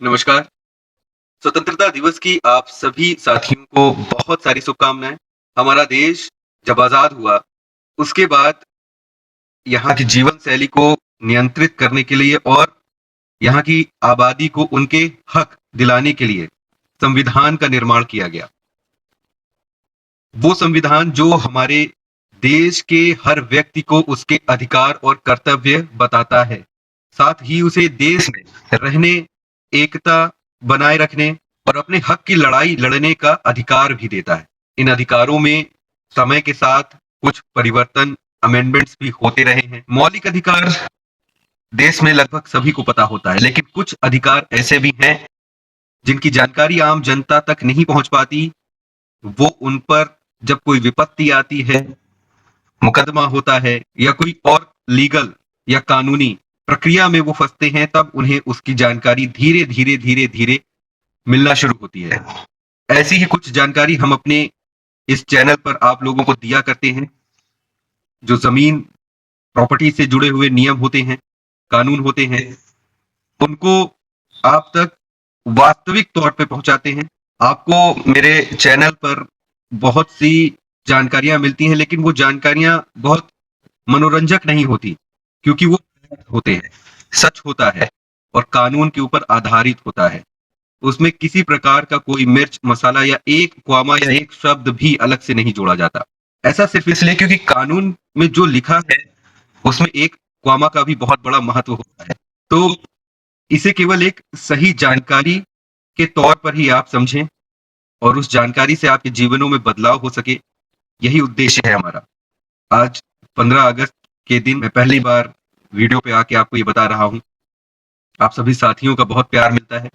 नमस्कार। स्वतंत्रता दिवस की आप सभी साथियों को बहुत सारी शुभकामनाएँ। हमारा देश जब आज़ाद हुआ, उसके बाद यहाँ की जीवन शैली को नियंत्रित करने के लिए और यहाँ की आबादी को उनके हक दिलाने के लिए संविधान का निर्माण किया गया। वो संविधान जो हमारे देश के हर व्यक्ति को उसके अधिकार और कर्तव्य बताता है। साथ ही उसे देश में रहने, एकता बनाए रखने और अपने हक की लड़ाई लड़ने का अधिकार भी देता है। इन अधिकारों में समय के साथ कुछ परिवर्तन, अमेंडमेंट्स भी होते रहे हैं। मौलिक अधिकार देश में लगभग सभी को पता होता है, लेकिन कुछ अधिकार ऐसे भी हैं जिनकी जानकारी आम जनता तक नहीं पहुंच पाती। वो उन पर जब कोई विपत्ति आती है, मुकदमा होता है या कोई और लीगल या कानूनी प्रक्रिया में वो फंसते हैं, तब उन्हें उसकी जानकारी धीरे-धीरे मिलना शुरू होती है। ऐसी ही कुछ जानकारी हम अपने इस चैनल पर आप लोगों को दिया करते हैं। जो ज़मीन, प्रॉपर्टी से जुड़े हुए नियम होते हैं, कानून होते हैं, उनको आप तक वास्तविक तौर पे पहुँचाते हैं। आपको मेरे चैनल पर बहुत सी जानकारियाँ मिलती हैं, लेकिन वो जानकारियाँ बहुत मनोरंजक नहीं होती, क्योंकि वो होते हैं, सच होता है और कानून के ऊपर आधारित होता है। उसमें किसी प्रकार का कोई मिर्च, मसाला या एक कॉमा या एक शब्द भी अलग से नहीं जोड़ा जाता। ऐसा सिर्फ इसलिए क्योंकि कानून में जो लिखा है, उसमें एक कॉमा का भी बहुत बड़ा महत्व होता है। तो इसे केवल एक सही जानकारी के तौर पर ही आप समझें और उस जानकारी से आपके जीवनों में बदलाव हो सके, यही उद्देश्य है हमारा। आज 15 अगस्त के दिन मैं पहली बार वीडियो पे आके आपको ये बता रहा हूँ। आप सभी साथियों का बहुत प्यार मिलता है।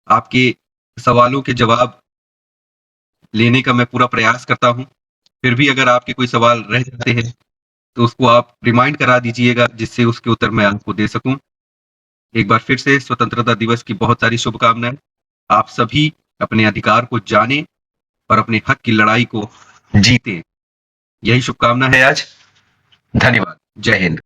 आपके सवालों के जवाब लेने का मैं पूरा प्रयास करता हूँ। फिर भी अगर आपके कोई सवाल रह जाते हैं, तो उसको आप रिमाइंड करा दीजिएगा, जिससे उसके उत्तर मैं आपको दे सकूँ। एक बार फिर से स्वतंत्रता दिवस की बहुत सारी शुभकामनाएँ। आप सभी अपने अधिकार को जानें और अपने हक की लड़ाई को जीतें। यही शुभकामना है आज। धन्यवाद। जय हिंद।